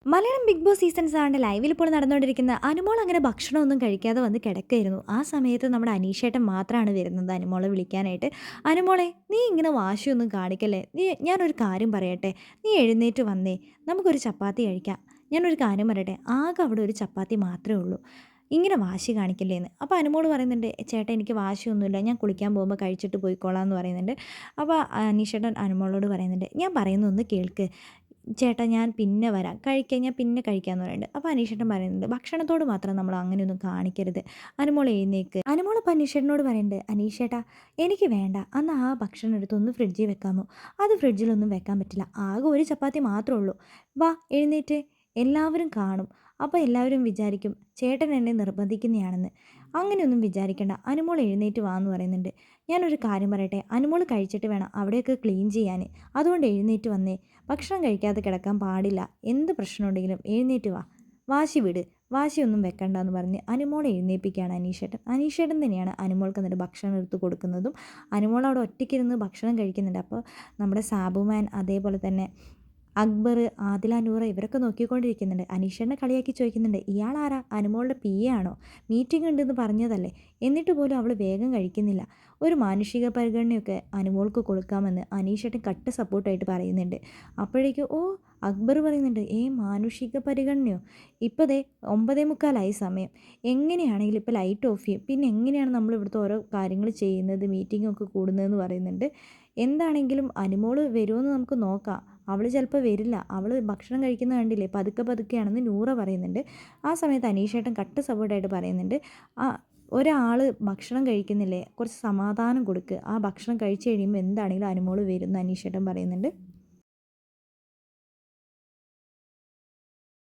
Malayalam big boss season 7 ലൈവിൽ ഇപ്പോൾ നടന്നുകൊണ്ടിരിക്കുന്ന അനുമോൾ അങ്ങനെ ഭക്ഷണമൊന്നും കഴിക്കാതെ വന്ന് കിടക്കുകയായിരുന്നു. ആ സമയത്ത് നമ്മുടെ അനീഷേട്ടൻ മാത്രമാണ് വരുന്നത് അനുമോളെ വിളിക്കാനായിട്ട്. "അനുമോളെ, നീ ഇങ്ങനെ വാശിയൊന്നും കാണിക്കല്ലേ. ഞാനൊരു കാര്യം പറയട്ടെ. നീ എഴുന്നേറ്റ് വന്നേ. നമുക്കൊരു ചപ്പാത്തി കഴിക്കാം. ഞാനൊരു കാര്യം പറയട്ടെ. ആകെ അവിടെ ഒരു ചപ്പാത്തി മാത്രമേ ഉള്ളൂ. ഇങ്ങനെ വാശി കാണിക്കല്ലേന്ന്." അപ്പോൾ അനുമോൾ പറയുന്നുണ്ട്, "ചേട്ടാ, എനിക്ക് വാശിയൊന്നുമില്ല. ഞാൻ കുളിക്കാൻ പോകുമ്പോൾ കഴിച്ചിട്ട് പോയിക്കോളാം" എന്ന് പറയുന്നുണ്ട്. അപ്പോൾ അനീഷേട്ടൻ അനുമോളോട് പറയുന്നുണ്ട്, "ഞാൻ പറയുന്നതൊന്ന് കേൾക്ക്. ചേട്ടാ, ഞാൻ പിന്നെ വരാം. കഴിക്കാൻ ഞാൻ പിന്നെ കഴിക്കാമെന്ന് പറയുന്നുണ്ട്." അപ്പോൾ അനീഷേട്ടൻ പറയുന്നുണ്ട്, "ഭക്ഷണത്തോട് മാത്രം നമ്മൾ അങ്ങനെയൊന്നും കാണിക്കരുത്. അനുമോൾ എഴുന്നേൽക്ക്." അനുമോൾ അപ്പോൾ അനീഷേട്ടനോട് പറയുന്നുണ്ട്, "അനീഷേട്ടാ, എനിക്ക് വേണ്ട. അന്ന് ആ ഭക്ഷണം എടുത്തൊന്ന് ഫ്രിഡ്ജിൽ വെക്കാമോ?" "അത് ഫ്രിഡ്ജിലൊന്നും വെക്കാൻ പറ്റില്ല. ആകെ ഒരു ചപ്പാത്തി മാത്രമേ ഉള്ളൂ. വാ, എഴുന്നേറ്റ്. എല്ലാവരും കാണും. അപ്പോൾ എല്ലാവരും വിചാരിക്കും ചേട്ടൻ എന്നെ നിർബന്ധിക്കുന്നതാണെന്ന്. അങ്ങനെയൊന്നും വിചാരിക്കേണ്ട. അനുമോൾ എഴുന്നേറ്റ് വാ" എന്ന് പറയുന്നുണ്ട്. "ഞാനൊരു കാര്യം പറയട്ടെ. അനുമോൾ കഴിച്ചിട്ട് വേണം അവിടെയൊക്കെ ക്ലീൻ ചെയ്യാൻ. അതുകൊണ്ട് എഴുന്നേറ്റ് വന്നേ. ഭക്ഷണം കഴിക്കാതെ കിടക്കാൻ പാടില്ല. എന്ത് പ്രശ്നമുണ്ടെങ്കിലും എഴുന്നേറ്റ് വാ. വാശി വിട്. വാശിയൊന്നും വെക്കണ്ട" എന്ന് പറഞ്ഞ് അനുമോളെ എഴുന്നേൽപ്പിക്കുകയാണ് അനീഷേട്ടൻ. അനീഷേട്ടൻ തന്നെയാണ് അനുമോൾക്ക് എന്നിട്ട് ഭക്ഷണം എടുത്ത് കൊടുക്കുന്നതും. അനുമോൾ അവിടെ ഒറ്റയ്ക്കിരുന്ന് ഭക്ഷണം കഴിക്കുന്നുണ്ട്. അപ്പോൾ നമ്മുടെ സാബുമാൻ, അതേപോലെ തന്നെ അക്ബർ, ആദില, നൂറ ഇവരൊക്കെ നോക്കിക്കൊണ്ടിരിക്കുന്നുണ്ട്. അനീഷേട്ടനെ കളിയാക്കി ചോദിക്കുന്നുണ്ട്, "ഇയാളാരാ? അനുമോളുടെ PA ആണോ? മീറ്റിംഗ് ഉണ്ടെന്ന് പറഞ്ഞതല്ലേ? എന്നിട്ട് പോലും അവൾ വേഗം കഴിക്കുന്നില്ല. ഒരു മാനുഷിക പരിഗണനയൊക്കെ അനുമോൾക്ക് കൊടുക്കാമെന്ന്" അനീഷേട്ടൻ കട്ട സപ്പോർട്ടായിട്ട് പറയുന്നുണ്ട്. അപ്പോഴേക്കും അക്ബർ പറയുന്നുണ്ട്, മാനുഷിക പരിഗണനയോ? ഇപ്പോൾ ദേ 9:45 സമയം. എങ്ങനെയാണെങ്കിലും ഇപ്പോൾ ലൈറ്റ് ഓഫ് ചെയ്യും. പിന്നെ എങ്ങനെയാണ് നമ്മൾ ഇവിടുത്തെ ഓരോ കാര്യങ്ങൾ ചെയ്യുന്നത്, മീറ്റിങ്ങൊക്കെ കൂടുന്നതെന്ന് പറയുന്നുണ്ട്. എന്താണെങ്കിലും അനുമോൾ വരുമോയെന്ന് നമുക്ക് നോക്കാം. അവൾ ചിലപ്പോൾ വരില്ല. അവൾ ഭക്ഷണം കഴിക്കുന്നത് കണ്ടില്ലേ, പതുക്കെ പതുക്കെയാണെന്ന് നൂറ പറയുന്നുണ്ട്. ആ സമയത്ത് അനീഷേട്ടൻ കട്ട് സപ്പോർട്ടായിട്ട് പറയുന്നുണ്ട്, "ആ, ഒരാൾ ഭക്ഷണം കഴിക്കുന്നില്ലേ, കുറച്ച് സമാധാനം കൊടുക്ക്. ആ ഭക്ഷണം കഴിച്ച് കഴിയുമ്പോൾ എന്താണെങ്കിലും അനുമോൾ വരും" എന്ന് അനീഷേട്ടൻ പറയുന്നുണ്ട്.